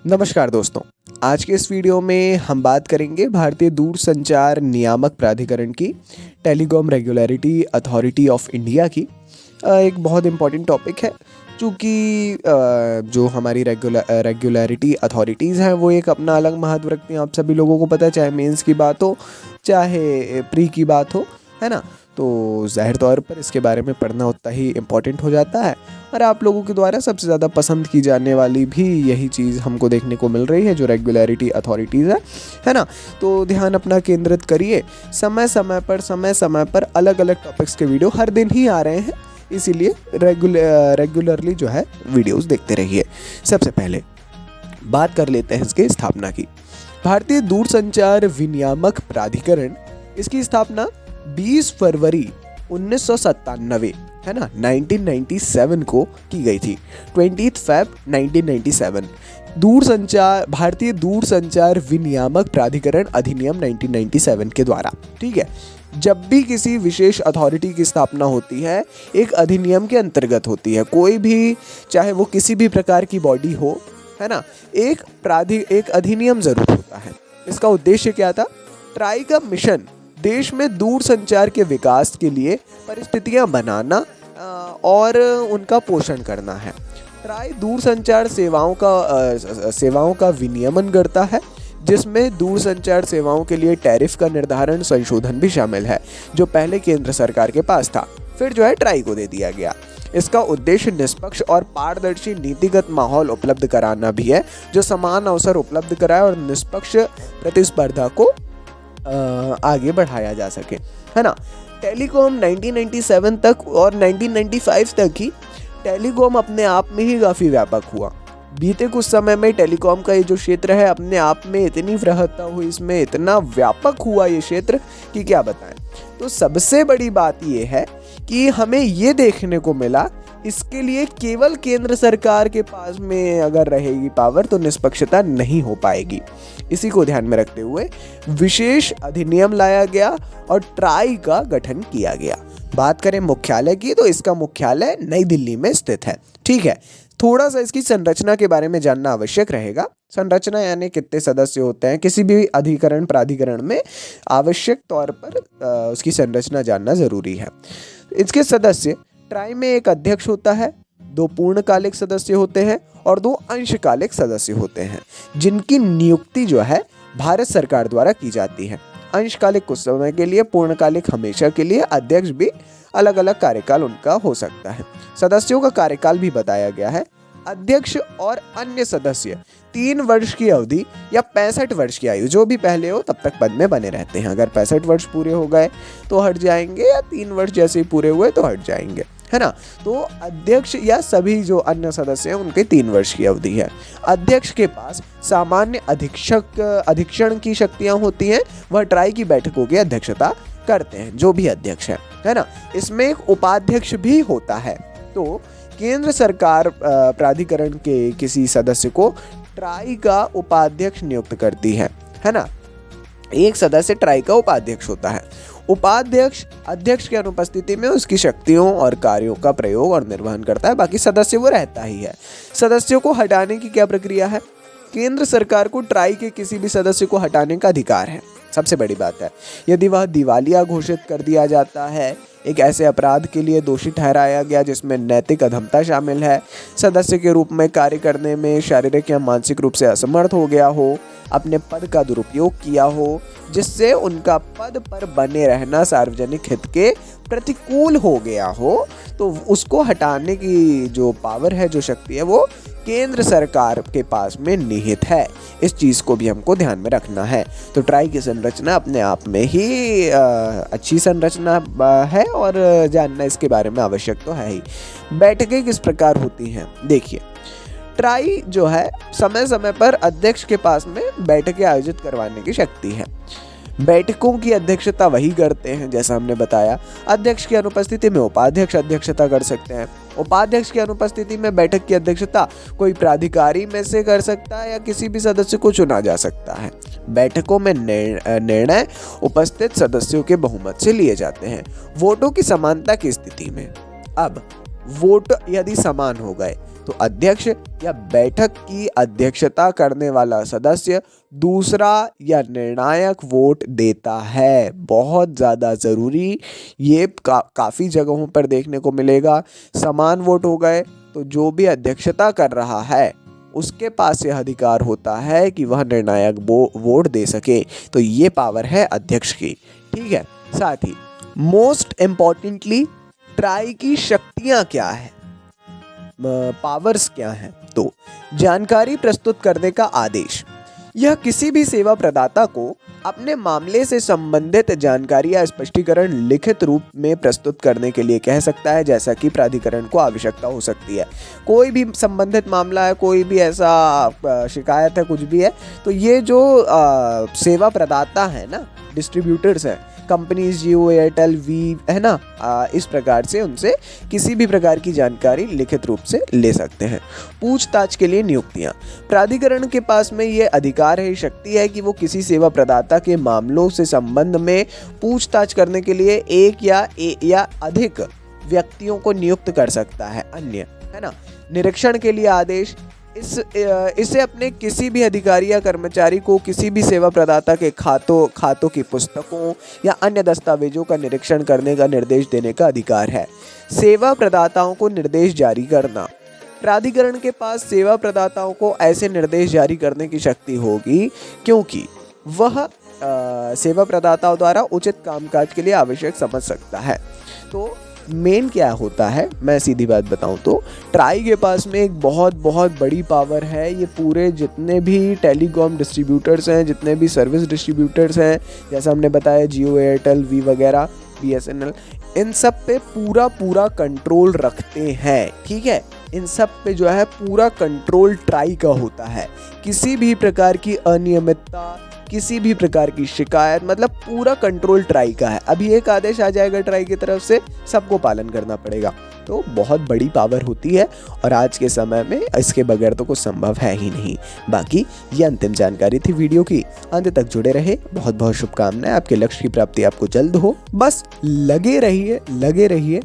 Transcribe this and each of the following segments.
नमस्कार दोस्तों। आज के इस वीडियो में हम बात करेंगे भारतीय दूरसंचार नियामक प्राधिकरण की, telecom regulatory authority of India की। एक बहुत इम्पॉर्टेंट टॉपिक है क्योंकि जो हमारी रेगुलेटरी अथॉरिटीज़ हैं वो एक अपना अलग महत्व रखती हैं। आप सभी लोगों को पता है, चाहे मेंस की बात हो चाहे प्री की बात हो, है ना। तो ज़ाहिर तौर पर इसके बारे में पढ़ना उतना ही इम्पोर्टेंट हो जाता है और आप लोगों के द्वारा सबसे ज़्यादा पसंद की जाने वाली भी यही चीज़ हमको देखने को मिल रही है, जो रेगुलेटरी अथॉरिटीज़ है ना। तो ध्यान अपना केंद्रित करिए। समय समय पर अलग अलग टॉपिक्स के वीडियो हर दिन ही आ रहे हैं, इसीलिए रेगुलरली जो है वीडियोस देखते रहिए। सबसे पहले बात कर लेते हैं इसकी स्थापना की। भारतीय दूरसंचार विनियामक प्राधिकरण, इसकी स्थापना 20 फरवरी 1997 है ना 1997 को की गई थी। 20 फेब 1997 भारतीय दूरसंचार विनियामक प्राधिकरण अधिनियम 1997 के द्वारा, ठीक है। जब भी किसी विशेष अथॉरिटी की स्थापना होती है, एक अधिनियम के अंतर्गत होती है। कोई भी, चाहे वो किसी भी प्रकार की बॉडी हो, है ना, एक अधिनियम जरूर होता है। इसका उद्देश्य क्या था? ट्राई का मिशन देश में दूरसंचार के विकास के लिए परिस्थितियां बनाना और उनका पोषण करना है। ट्राई दूरसंचार सेवाओं का विनियमन करता है, जिसमें दूरसंचार सेवाओं के लिए टैरिफ का निर्धारण संशोधन भी शामिल है, जो पहले केंद्र सरकार के पास था, फिर जो है ट्राई को दे दिया गया। इसका उद्देश्य निष्पक्ष और पारदर्शी नीतिगत माहौल उपलब्ध कराना भी है, जो समान अवसर उपलब्ध कराए और निष्पक्ष प्रतिस्पर्धा को आगे बढ़ाया जा सके, है ना। टेलीकॉम 1997 तक और 1995 तक ही टेलीकॉम अपने आप में ही काफ़ी व्यापक हुआ। बीते कुछ समय में टेलीकॉम का ये जो क्षेत्र है अपने आप में इतनी वृहत्ता हुई, इसमें इतना व्यापक हुआ ये क्षेत्र कि क्या बताएं। तो सबसे बड़ी बात ये है कि हमें ये देखने को मिला, इसके लिए केवल केंद्र सरकार के पास में अगर रहेगी पावर तो निष्पक्षता नहीं हो पाएगी। इसी को ध्यान में रखते हुए विशेष अधिनियम लाया गया और ट्राई का गठन किया गया। बात करें मुख्यालय की, तो इसका मुख्यालय नई दिल्ली में स्थित है, ठीक है। थोड़ा सा इसकी संरचना के बारे में जानना आवश्यक रहेगा। संरचना यानी कितने सदस्य होते हैं किसी भी प्राधिकरण में, आवश्यक तौर पर उसकी संरचना जानना जरूरी है। इसके सदस्य, ट्राई में एक अध्यक्ष होता है, 2 पूर्णकालिक सदस्य होते हैं और 2 अंशकालिक सदस्य होते हैं, जिनकी नियुक्ति जो है भारत सरकार द्वारा की जाती है। अंशकालिक कुछ समय के लिए, पूर्णकालिक हमेशा के लिए। अध्यक्ष भी अलग अलग कार्यकाल उनका हो सकता है। सदस्यों का कार्यकाल भी बताया गया है। अध्यक्ष और अन्य सदस्य 3 वर्ष की अवधि या 65 वर्ष की आयु, जो भी पहले हो तब तक पद में बने रहते हैं। अगर 65 वर्ष पूरे हो गए तो हट जाएंगे, या 3 वर्ष जैसे ही पूरे हुए तो हट जाएंगे, है ना। तो अध्यक्ष या सभी जो अन्य सदस्य हैं उनके 3 वर्ष की अवधि है। अध्यक्ष के पास सामान्य अधीक्षण की शक्तियां होती हैं। वह ट्राई की बैठकों की अध्यक्षता करते हैं, जो भी अध्यक्ष है ना। इसमें एक उपाध्यक्ष भी होता है। तो केंद्र सरकार प्राधिकरण के किसी सदस्य को ट्राई का उपाध्यक्ष नियुक्त करती है ना। एक सदस्य ट्राई का उपाध्यक्ष होता है। उपाध्यक्ष अध्यक्ष की अनुपस्थिति में उसकी शक्तियों और कार्यों का प्रयोग और निर्वहन करता है, बाकी सदस्य वो रहता ही है। सदस्यों को हटाने की क्या प्रक्रिया है? केंद्र सरकार को ट्राई के किसी भी सदस्य को हटाने का अधिकार है। सबसे बड़ी बात है, यदि वह दिवालिया घोषित कर दिया जाता है, एक ऐसे अपराध के लिए दोषी ठहराया गया जिसमें नैतिक अधमता शामिल है, सदस्य के रूप में कार्य करने में शारीरिक या मानसिक रूप से असमर्थ हो गया हो, अपने पद का दुरुपयोग किया हो, जिससे उनका पद पर बने रहना सार्वजनिक हित के प्रतिकूल हो गया हो, तो उसको हटाने की जो पावर है, जो शक्ति है, वो केंद्र सरकार के पास में निहित है। इस चीज़ को भी हमको ध्यान में रखना है। तो ट्राई की संरचना अपने आप में ही अच्छी संरचना है और जानना इसके बारे में आवश्यक तो है ही। बैठकें किस प्रकार होती हैं? देखिए, ट्राई जो है समय समय पर अध्यक्ष के पास में बैठकें आयोजित करवाने की शक्ति है। बैठकों की अध्यक्षता वही करते हैं जैसा हमने बताया। अध्यक्ष की अनुपस्थिति में उपाध्यक्ष अध्यक्षता कर सकते हैं। उपाध्यक्ष की अनुपस्थिति में बैठक की अध्यक्षता कोई प्राधिकारी में से कर सकता है या किसी भी सदस्य को चुना जा सकता है। बैठकों में निर्णय उपस्थित सदस्यों के बहुमत से लिए जाते हैं, वोटों की समानता की स्थिति में। अब वोट यदि समान हो गए तो अध्यक्ष या बैठक की अध्यक्षता करने वाला सदस्य दूसरा या निर्णायक वोट देता है। बहुत ज़्यादा ज़रूरी, ये काफ़ी जगहों पर देखने को मिलेगा। समान वोट हो गए तो जो भी अध्यक्षता कर रहा है उसके पास यह अधिकार होता है कि वह निर्णायक वोट दे सके। तो ये पावर है अध्यक्ष की, ठीक है। साथ ही मोस्ट इम्पॉर्टेंटली ट्राई की शक्तियां क्या है, पावर्स क्या हैं? तो जानकारी प्रस्तुत करने का आदेश, यह किसी भी सेवा प्रदाता को अपने मामले से संबंधित जानकारी या स्पष्टीकरण लिखित रूप में प्रस्तुत करने के लिए कह सकता है, जैसा कि प्राधिकरण को आवश्यकता हो सकती है। कोई भी संबंधित मामला है, कोई भी ऐसा शिकायत है, कुछ भी है, तो ये जो सेवा प्रदाता है ना, डिस्ट्रीब्यूटर्स हैं, कंपनीज जियो, एयरटेल, वी, है ना, इस प्रकार से उनसे किसी भी प्रकार की जानकारी लिखित रूप से ले सकते हैं। पूछताछ के लिए नियुक्तियां, प्राधिकरण के पास में ये अधिकार है, शक्ति है कि वो किसी सेवा प्रदाता के मामलों से संबंध में पूछताछ करने के लिए एक या अधिक व्यक्तियों को नियुक्त कर सकता है। अन्य, है ना, निरीक्षण के लिए आदेश, इसे अपने किसी भी अधिकारी या कर्मचारी को किसी भी सेवा प्रदाता के खातों की पुस्तकों या अन्य दस्तावेजों का निरीक्षण करने का निर्देश देने का अधिकार है। सेवा प्रदाताओं को निर्देश जारी करना, प्राधिकरण के पास सेवा प्रदाताओं को ऐसे निर्देश जारी करने की शक्ति होगी क्योंकि वह सेवा प्रदाताओं द्वारा उचित कामकाज के लिए आवश्यक समझ सकता है। तो मेन क्या होता है, मैं सीधी बात बताऊं तो ट्राई के पास में एक बहुत बड़ी पावर है। ये पूरे जितने भी टेलीकॉम डिस्ट्रीब्यूटर्स हैं, जितने भी सर्विस डिस्ट्रीब्यूटर्स हैं, जैसा हमने बताया जियो, एयरटेल, वी वगैरह, BSNL, इन सब पे पूरा कंट्रोल रखते हैं, ठीक है। इन सब पे जो है पूरा कंट्रोल ट्राई का होता है। किसी भी प्रकार की अनियमितता, किसी भी प्रकार की शिकायत, मतलब पूरा कंट्रोल ट्राई का है। अभी एक आदेश आ जाएगा ट्राई की तरफ से, सबको पालन करना पड़ेगा। तो बहुत बड़ी पावर होती है और आज के समय में इसके बगैर तो कुछ संभव है ही नहीं। बाकी ये अंतिम जानकारी थी वीडियो की, अंत तक जुड़े रहे। बहुत शुभकामनाएं, आपके लक्ष्य की प्राप्ति आपको जल्द हो। बस लगे रहिए,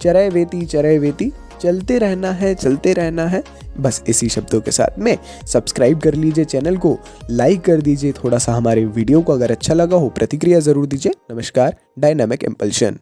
चरय वेती, चलते रहना है। बस इसी शब्दों के साथ में सब्सक्राइब कर लीजिए चैनल को, लाइक कर दीजिए थोड़ा सा हमारे वीडियो को, अगर अच्छा लगा हो प्रतिक्रिया ज़रूर दीजिए। नमस्कार, डायनामिक इम्पल्शन।